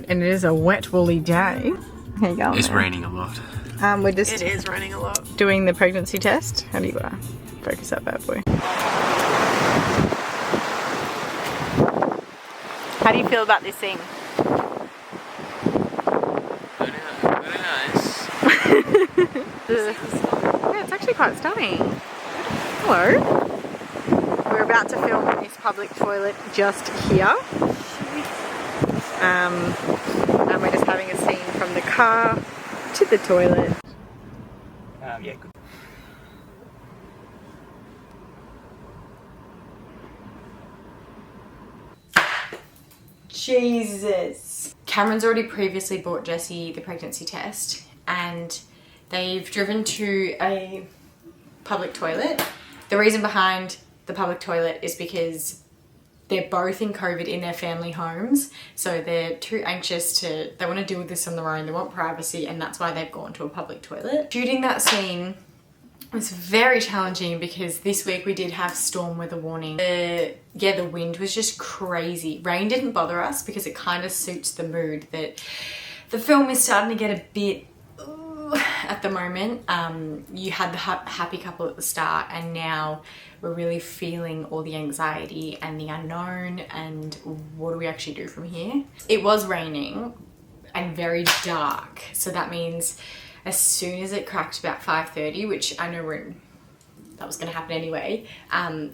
And it is a wet woolly day. How you going? It's raining a lot. It is raining a lot. Doing the pregnancy test. How do you focus that bad boy? How do you feel about this thing? Very nice. Yeah, it's actually quite stunning. Hello. We're about to film in this public toilet just here. And we're just having a scene from the car to the toilet. Yeah, good. Jesus. Cameron's already previously bought Jessie the pregnancy test and they've driven to a public toilet. The reason behind the public toilet is because they're both in COVID in their family homes, so they're too anxious they want to deal with this on their own, they want privacy, and that's why they've gone to a public toilet. Shooting that scene was very challenging because this week we did have storm weather warning. The wind was just crazy. Rain didn't bother us because it kind of suits the mood that the film is starting to get a bit at the moment. You had the happy couple at the start and now we're really feeling all the anxiety and the unknown and what do we actually do from here. It was raining and very dark, so that means as soon as it cracked about 5:30, which I know that was going to happen anyway,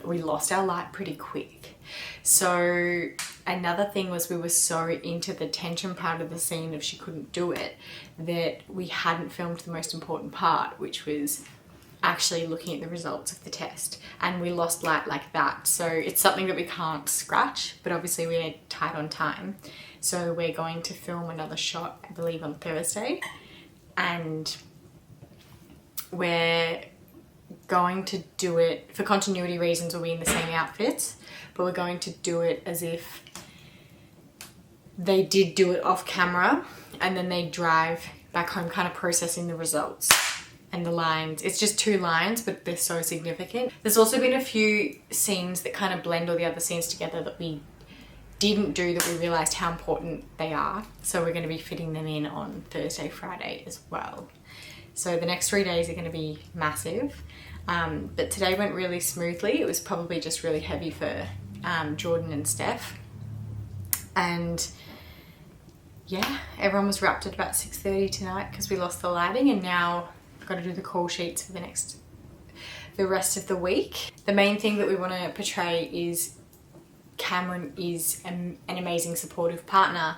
we lost our light pretty quick. So another thing was we were so into the tension part of the scene if she couldn't do it that we hadn't filmed the most important part, which was actually looking at the results of the test, and we lost light like that. So it's something that we can't scratch, but obviously we're tight on time. So we're going to film another shot, I believe, on Thursday, and we're going to do it, for continuity reasons, we'll be in the same outfits, but we're going to do it as if they did do it off camera and then they drive back home kind of processing the results and the lines. It's just 2 lines, but they're so significant. There's also been a few scenes that kind of blend all the other scenes together that we didn't do that we realized how important they are. So we're going to be fitting them in on Thursday, Friday as well. So the next 3 days are going to be massive. But today went really smoothly. It was probably just really heavy for Jordan and Steph. And yeah, everyone was wrapped at about 6:30 tonight because we lost the lighting, and now I've got to do the call sheets for the rest of the week. The main thing that we want to portray is Cameron is an amazing supportive partner,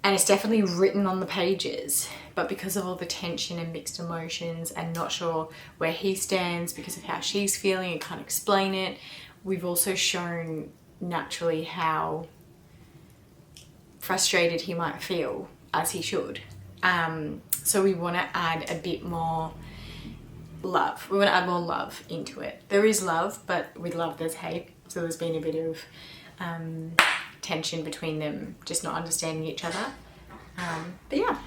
and it's definitely written on the pages, but because of all the tension and mixed emotions and not sure where he stands because of how she's feeling and can't explain it, we've also shown naturally how frustrated he might feel, as he should. So we want to add a bit more love. We want to add more love into it. There is love, but with love there's hate. So there's been a bit of tension between them, just not understanding each other. But yeah.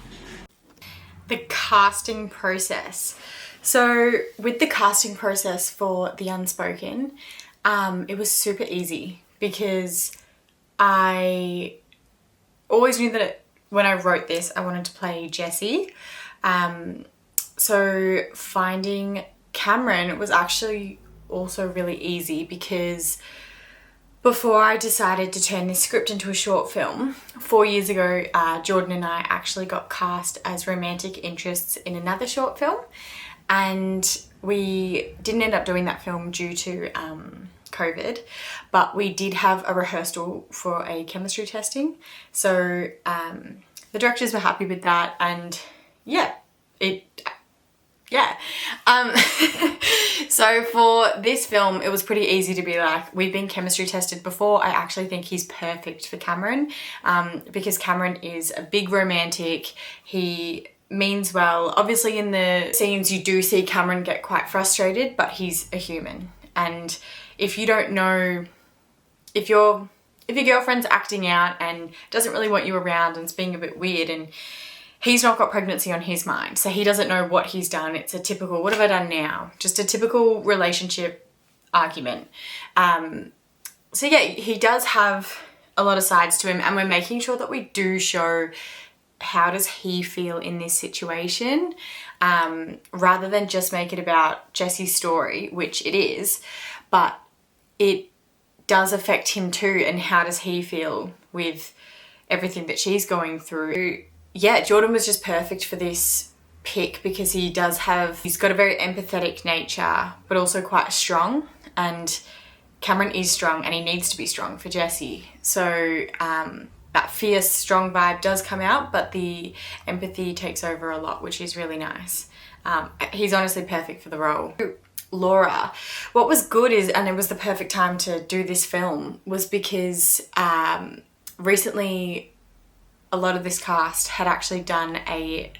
The casting process. So with the casting process for the Unspoken, it was super easy because I always knew that when I wrote this, I wanted to play Jessie. So finding Cameron was actually also really easy because before I decided to turn this script into a short film, 4 years ago, Jordan and I actually got cast as romantic interests in another short film, and we didn't end up doing that film due to COVID, but we did have a rehearsal for a chemistry testing. So the directors were happy with that, and so for this film, it was pretty easy to be like, we've been chemistry tested before. I actually think he's perfect for Cameron, because Cameron is a big romantic. He means well. Obviously in the scenes you do see Cameron get quite frustrated, but he's a human. And if you don't know, if your girlfriend's acting out and doesn't really want you around and it's being a bit weird, and he's not got pregnancy on his mind, so he doesn't know what he's done. It's a typical, what have I done now? Just a typical relationship argument. So yeah, he does have a lot of sides to him, and we're making sure that we do show how does he feel in this situation, rather than just make it about Jesse's story, which it is, but it does affect him too, and how does he feel with everything that she's going through. Yeah, Jordan was just perfect for this pick because he's got a very empathetic nature, but also quite strong, and Cameron is strong and he needs to be strong for Jesse. So that fierce, strong vibe does come out, but the empathy takes over a lot, which is really nice. He's honestly perfect for the role. Laura, what was good is, and it was the perfect time to do this film, was because recently a lot of this cast had actually done a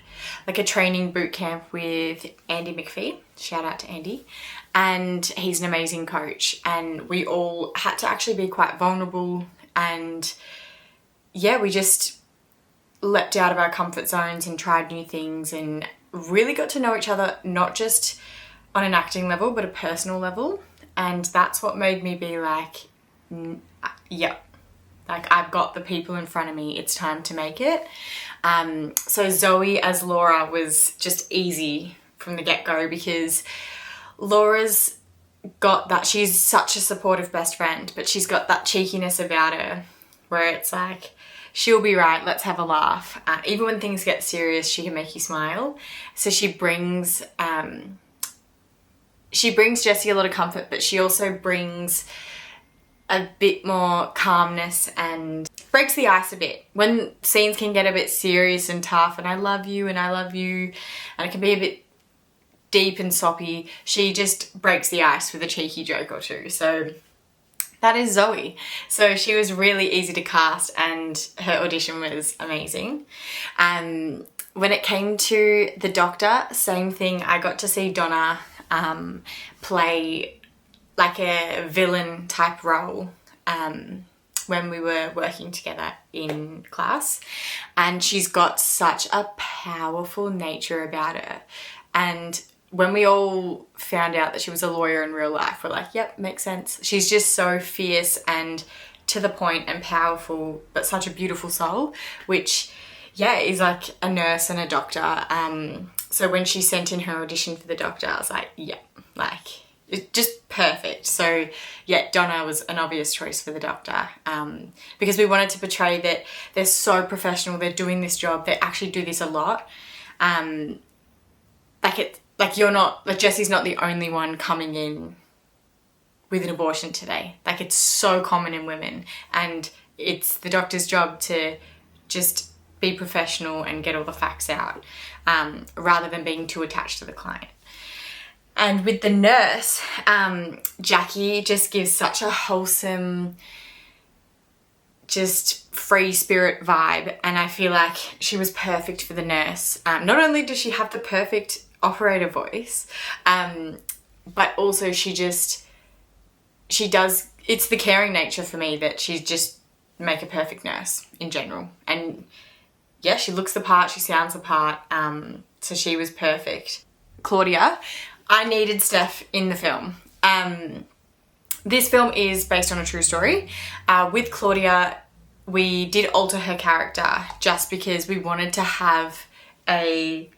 training boot camp with Andy McPhee. Shout out to Andy. And he's an amazing coach, and we all had to actually be quite vulnerable, and yeah, we just leapt out of our comfort zones and tried new things and really got to know each other, not just on an acting level, but a personal level. And that's what made me be like, yeah, like I've got the people in front of me, it's time to make it. So Zoe as Laura was just easy from the get-go, because Laura's got that, she's such a supportive best friend, but she's got that cheekiness about her where it's like, she'll be right, let's have a laugh. Even when things get serious, she can make you smile. So she brings Jessie a lot of comfort, but she also brings a bit more calmness and breaks the ice a bit. When scenes can get a bit serious and tough, and I love you, and it can be a bit deep and soppy, she just breaks the ice with a cheeky joke or two. So that is Zoe. So she was really easy to cast, and her audition was amazing. When it came to the doctor, same thing. I got to see Donna play like a villain type role when we were working together in class, and she's got such a powerful nature about her. And when we all found out that she was a lawyer in real life, we're like, yep, makes sense. She's just so fierce and to the point and powerful, but such a beautiful soul, which, yeah, is like a nurse and a doctor. So when she sent in her audition for the doctor, I was like, yeah, like, it's just perfect. So yeah, Donna was an obvious choice for the doctor, because we wanted to portray that they're so professional, they're doing this job, they actually do this a lot. Like Jesse's not the only one coming in with an abortion today. Like, it's so common in women, and it's the doctor's job to just be professional and get all the facts out, rather than being too attached to the client. And with the nurse, Jackie just gives such a wholesome, just free spirit vibe, and I feel like she was perfect for the nurse. Not only does she have the perfect operator voice, but also it's the caring nature for me that she's just make a perfect nurse in general. And yeah, she looks the part, she sounds the part, so she was perfect. Claudia, I needed Steph in the film. This film is based on a true story. With Claudia, we did alter her character just because we wanted to have a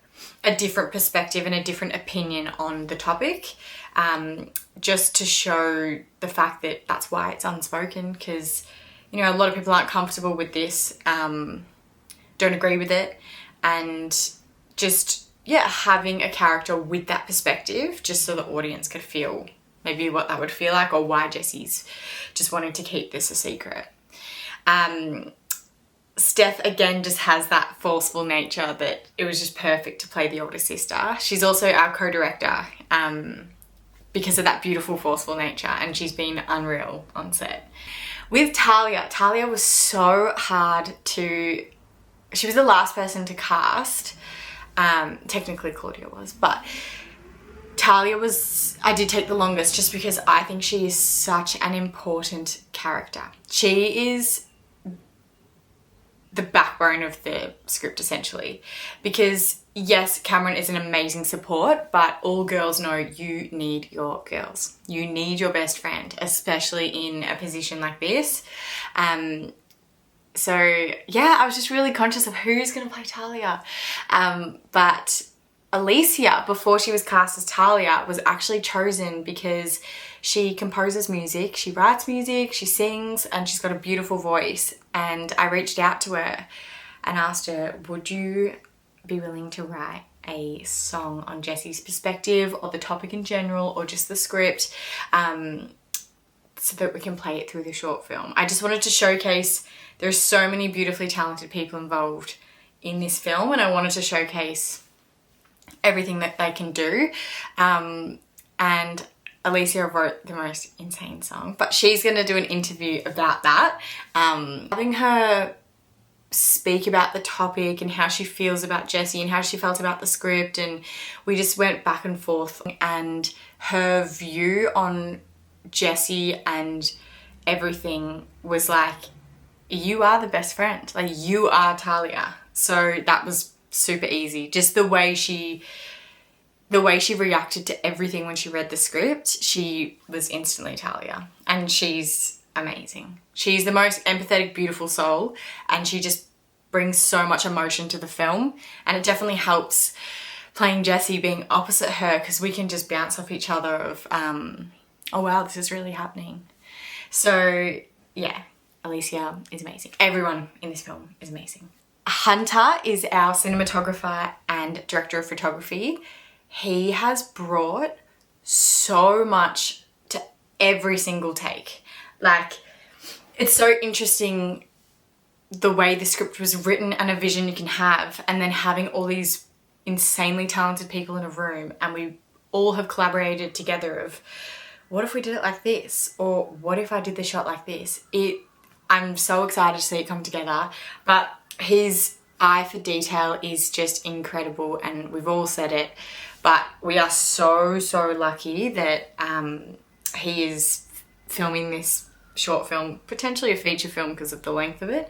different perspective and a different opinion on the topic, just to show the fact that that's why it's unspoken, because, you know, a lot of people aren't comfortable with this, don't agree with it, and just, yeah, having a character with that perspective just so the audience could feel maybe what that would feel like, or why Jesse's just wanting to keep this a secret. Steph, again, just has that forceful nature that it was just perfect to play the older sister. She's also our co-director, because of that beautiful, forceful nature, and she's been unreal on set. With Talia was so hard to... She was the last person to cast. Technically Claudia was, but Talia was... I did take the longest just because I think she is such an important character. She is the backbone of the script, essentially, because yes, Cameron is an amazing support, but all girls know you need your girls. You need your best friend, especially in a position like this. So yeah, I was just really conscious of who's going to play Talia. But Alicia, before she was cast as Talia, was actually chosen because she composes music, she writes music, she sings, and she's got a beautiful voice. And I reached out to her and asked her, would you be willing to write a song on Jesse's perspective or the topic in general or just the script, so that we can play it through the short film. I just wanted to showcase there's so many beautifully talented people involved in this film, and I wanted to showcase everything that they can do. And Alicia wrote the most insane song, but she's going to do an interview about that. Having her speak about the topic and how she feels about Jessie and how she felt about the script, and we just went back and forth, and her view on Jessie and everything was like, you are the best friend, like you are Talia. So that was super easy. Just the way she reacted to everything when she read the script, she was instantly Talia, and she's amazing. She's the most empathetic, beautiful soul, and she just brings so much emotion to the film, and it definitely helps playing Jessie being opposite her, because we can just bounce off each other of oh wow, this is really happening. So yeah, Alicia is amazing. Everyone in this film is amazing. Hunter is our cinematographer and director of photography. He has brought so much to every single take. Like, it's so interesting the way the script was written and a vision you can have, and then having all these insanely talented people in a room, and we all have collaborated together of, what if we did it like this? Or what if I did the shot like this? I'm so excited to see it come together. But his eye for detail is just incredible, and we've all said it, but we are so lucky that he is filming this short film, potentially a feature film because of the length of it,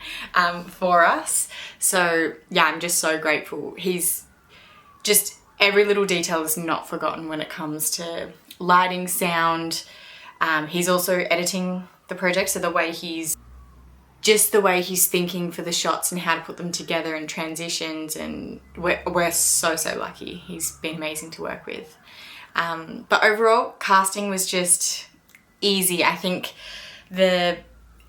for us. So yeah, I'm just so grateful. He's just, every little detail is not forgotten when it comes to lighting, sound. He's also editing the project, so the way he's thinking for the shots and how to put them together and transitions, and we're so lucky. He's been amazing to work with. But overall, casting was just easy. I think the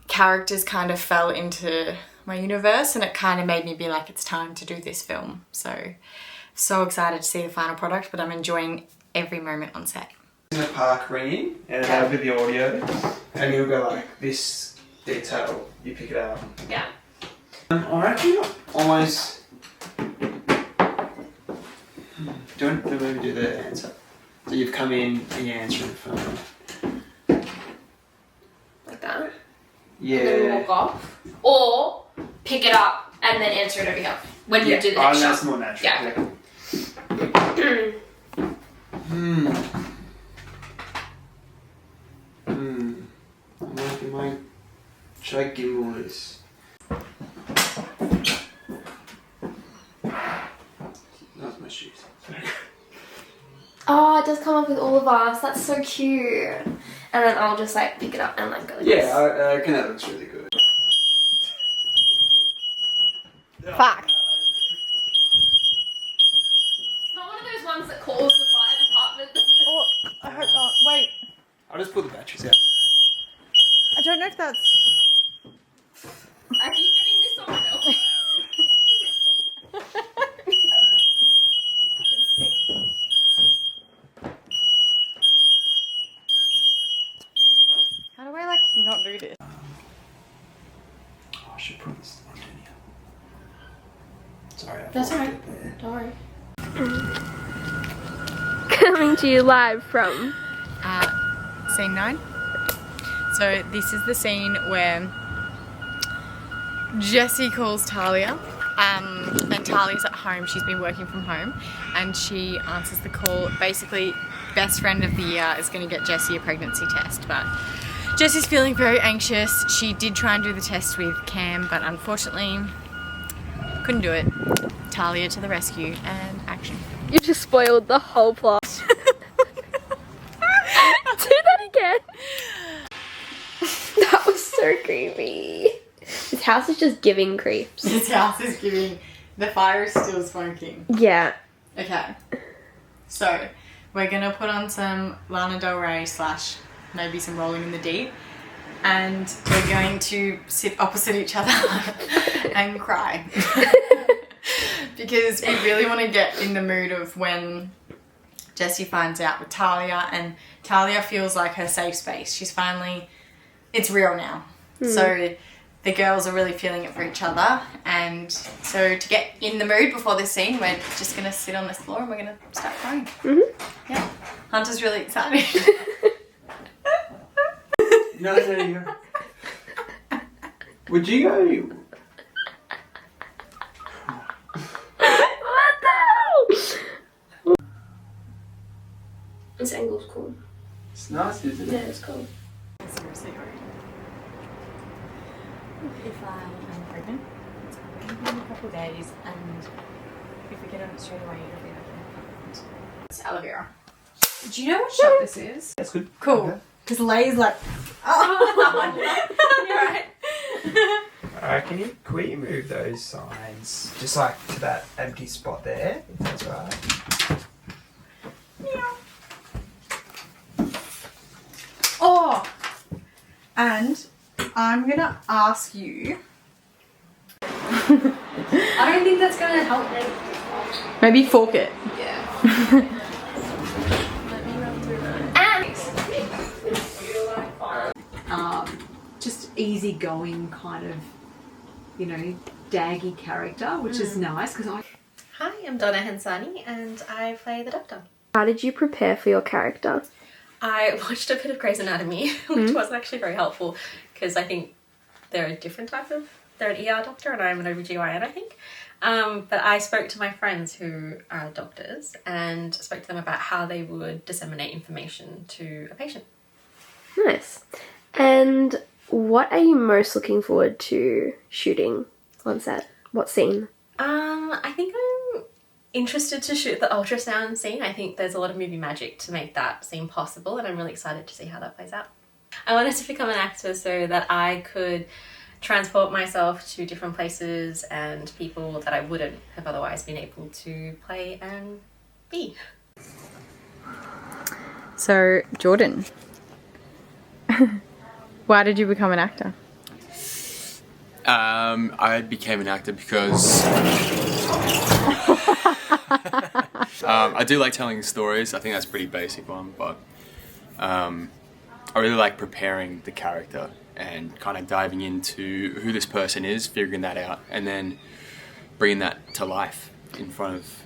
characters kind of fell into my universe, and it kind of made me be like, it's time to do this film. So excited to see the final product, but I'm enjoying every moment on set. In the park ringing, and that'll be the audio, and you'll go like, this detail, you pick it out. Yeah. I reckon almost don't maybe do the answer. So you've come in and you're answering the phone. Like that? Yeah. And then walk off. Or pick it up and then answer it over here. When you do the next shot. That's more natural. Yeah. Should I gimbal this? That's my shoes. Oh, it does come up with all of us. That's so cute. And then I'll just like pick it up and like go like this. Yeah, I reckon that looks really good. Fuck. It's not one of those ones that calls the fire department. Oh, I hope not. Wait, I'll just pull the batteries out. I don't know if that's... Are you getting this on film? How do I like not do this? Oh, I should put this on here. Sorry. That's alright. Don't worry. Coming to you live from Scene 9. So this is the scene where Jessie calls Talia, and Talia's at home. She's been working from home, and she answers the call. Basically, best friend of the year is going to get Jessie a pregnancy test, but Jessie's feeling very anxious. She did try and do the test with Cam, but unfortunately couldn't do it. Talia to the rescue, and action. You just spoiled the whole plot. Do that again. That was so creepy. His house is just giving creeps. This house is giving... The fire is still smoking. Yeah. Okay. So, we're going to put on some Lana Del Rey / maybe some Rolling in the Deep. And we're going to sit opposite each other and cry. Because we really want to get in the mood of when Jessie finds out with Talia, and Talia feels like her safe space. She's finally, it's real now. So the girls are really feeling it for each other, and so to get in the mood before this scene, we're just going to sit on this floor and we're going to start crying. Yeah. Hunter's really excited. No, you go. Would you go? What the hell? This angle's cool. It's nice, isn't Yeah, it? it's cool. Seriously, if I am pregnant, it's probably going to be in a couple of days, and if we get on it straight away, it'll be like in a couple of months. It's aloe vera. Do you know what shot this is? That's good. Cool. Because Lay's like, oh, you're right. Can you move those signs just like to that empty spot there, if that's right? Oh, and I'm gonna ask you. I don't think that's gonna help me. Maybe fork it. Yeah. Just easygoing kind of, you know, daggy character, which is nice because I. Hi, I'm Donna Hensani and I play the Doctor. How did you prepare for your character? I watched a bit of Grey's Anatomy, which wasn't actually very helpful because I think they're a different type of, they're an ER doctor and I'm an OBGYN, I think. But I spoke to my friends who are doctors and spoke to them about how they would disseminate information to a patient. Nice. And what are you most looking forward to shooting on set? What scene? I think I'm interested to shoot the ultrasound scene. I think there's a lot of movie magic to make that scene possible and I'm really excited to see how that plays out. I wanted to become an actor so that I could transport myself to different places and people that I wouldn't have otherwise been able to play and be. So, Jordan, why did you become an actor? I became an actor because I do like telling stories. I think that's a pretty basic one, but I really like preparing the character and kind of diving into who this person is, figuring that out, and then bringing that to life in front of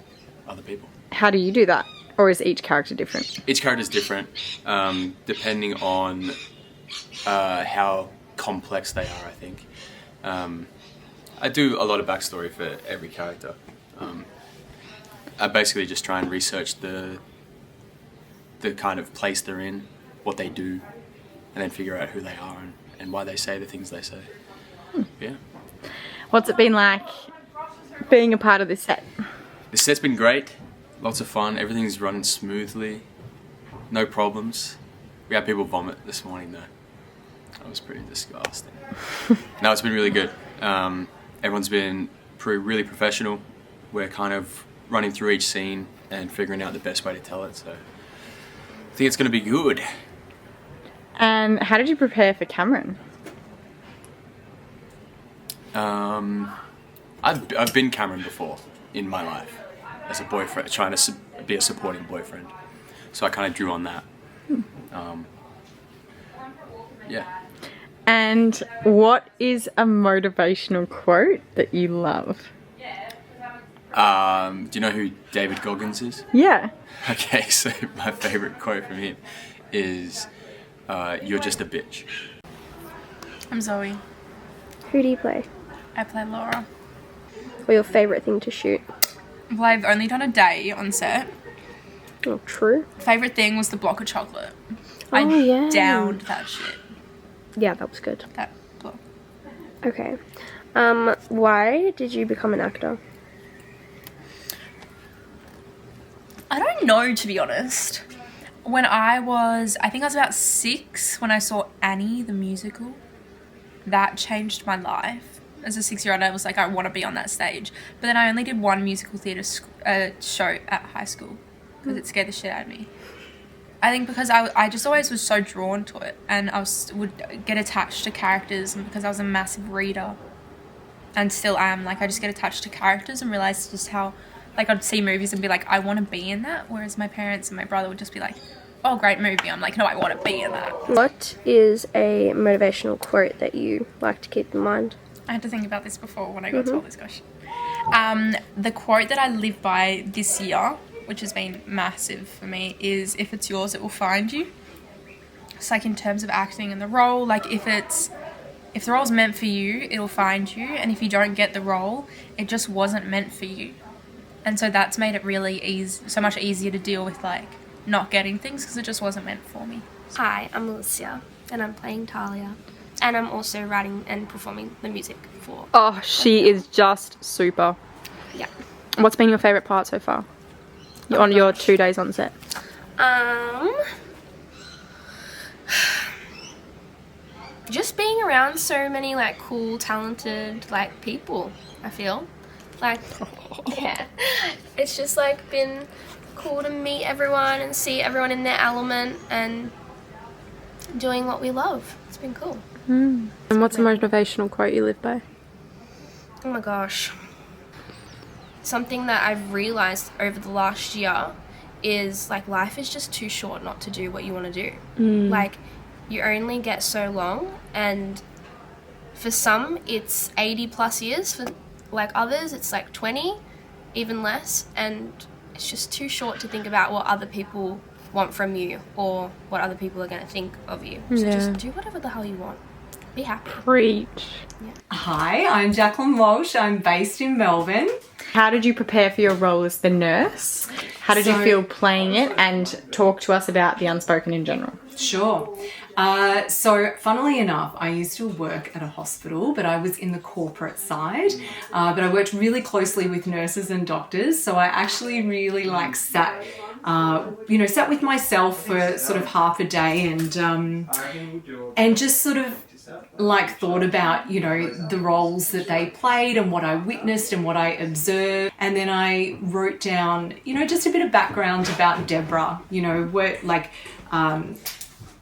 other people. How do you do that? Or is each character different? Each character is different, depending on how complex they are, I think. I do a lot of backstory for every character. I basically just try and research the kind of place they're in, what they do, and then figure out who they are and why they say the things they say. Yeah. What's it been like being a part of this set? The set's been great, lots of fun, everything's running smoothly, no problems. We had people vomit this morning though. That was pretty disgusting. No, it's been really good. Everyone's been really professional. We're kind of running through each scene and figuring out the best way to tell it, so I think it's going to be good. And how did you prepare for Cameron? I've been Cameron before in my life as a boyfriend, trying to be a supporting boyfriend. So I kind of drew on that. Yeah. And what is a motivational quote that you love? Do you know who David Goggins is? Yeah. Okay, so my favourite quote from him is, "You're just a bitch." I'm Zoe. Who do you play? I play Laura. Or your favourite thing to shoot? Well, I've only done a day on set. Oh, true. Favourite thing was the block of chocolate. Oh, yeah. Downed that shit. Yeah, that was good. That block. Okay. Why did you become an actor? I don't know, to be honest. When I think I was about 6 when I saw Annie, the musical. That changed my life. as a 6-year-old, I was like, I want to be on that stage. But then I only did one musical theatre show at high school because it scared the shit out of me. I think because I just always was so drawn to it, and would get attached to characters, and because I was a massive reader and still am, like I just get attached to characters and realised just how, like I'd see movies and be like, I want to be in that, whereas my parents and my brother would just be like, oh, great movie. I'm like, no, I want to be in that. What is a motivational quote that you like to keep in mind? I had to think about this before when I got told this question. The quote that I live by this year, which has been massive for me, is if it's yours, it will find you. It's like in terms of acting and the role, like if the role's meant for you, it'll find you. And if you don't get the role, it just wasn't meant for you. And so that's made it really so much easier to deal with like not getting things because it just wasn't meant for me. Hi, I'm Alicia and I'm playing Talia, and I'm also writing and performing the music for... Oh, she is just super. Yeah. What's been your favourite part so far? On your 2 days on set? Just being around so many like cool, talented like people, I feel. Like, yeah. It's just like been cool to meet everyone and see everyone in their element and doing what we love. It's been cool. And what's a motivational quote you live by? Oh my gosh. Something that I've realised over the last year is like life is just too short not to do what you want to do. Like you only get so long, and for some it's 80 plus years, for like others it's like 20, even less, and it's just too short to think about what other people want from you or what other people are going to think of you. So just do whatever the hell you want. Be happy. Preach. Yeah. Hi, I'm Jacqueline Walsh. I'm based in Melbourne. How did you prepare for your role as the nurse? How did you feel playing it? And talk to us about the Unspoken in general. Sure. So funnily enough, I used to work at a hospital, but I was in the corporate side. But I worked really closely with nurses and doctors. So I actually really like sat with myself for sort of half a day and just sort of like thought about, you know, the roles that they played and what I witnessed and what I observed. And then I wrote down, you know, just a bit of background about Deborah, you know,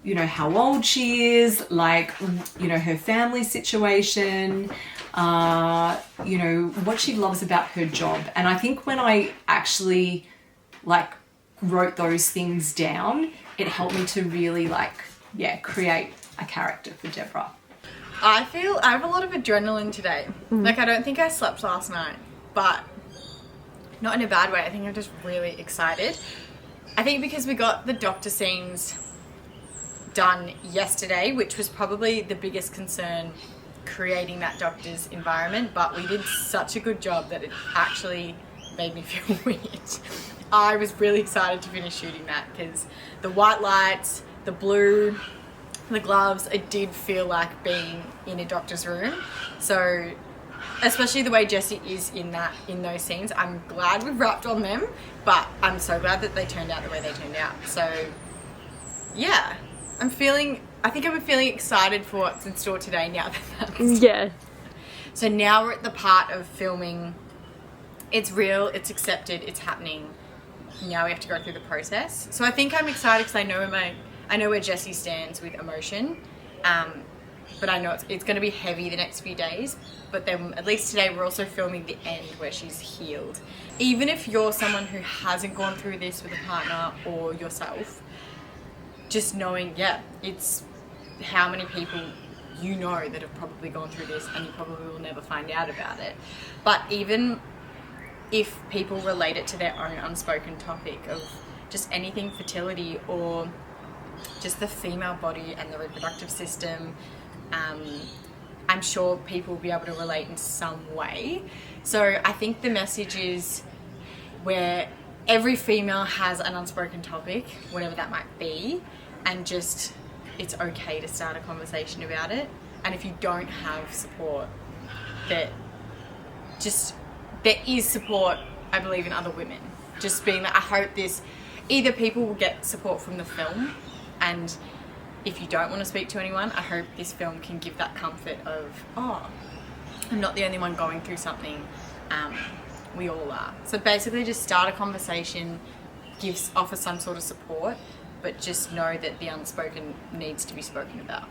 you know, how old she is, like, you know, her family situation, you know, what she loves about her job. And I think when I actually like wrote those things down, it helped me to really create a character for Deborah. I feel I have a lot of adrenaline today. Like I don't think I slept last night, but not in a bad way. I think I'm just really excited. I think because we got the doctor scenes done yesterday, which was probably the biggest concern, creating that doctor's environment, but we did such a good job that it actually made me feel weird. I was really excited to finish shooting that because the white lights, the blue, the gloves, it did feel like being in a doctor's room. So especially the way Jessie is in those scenes, I'm glad we wrapped on them, but I'm so glad that they turned out the way they turned out. So yeah, I think I'm feeling excited for what's in store today now that that's Yeah. So now we're at the part of filming. It's real, it's accepted, it's happening. Now we have to go through the process. So I think I'm excited because I know where Jessie stands with emotion, but I know it's going to be heavy the next few days. But then at least today we're also filming the end where she's healed. Even if you're someone who hasn't gone through this with a partner or yourself, just knowing, it's how many people you know that have probably gone through this, and you probably will never find out about it. But even if people relate it to their own unspoken topic of just anything fertility or just the female body and the reproductive system, I'm sure people will be able to relate in some way. So I think the message is where every female has an unspoken topic, whatever that might be, and just it's okay to start a conversation about it. And if you don't have support, there is support, I believe, in other women. Just being like, I hope either people will get support from the film, and if you don't want to speak to anyone, I hope this film can give that comfort of, oh, I'm not the only one going through something. We all are. So basically just start a conversation, offer some sort of support, but just know that the unspoken needs to be spoken about.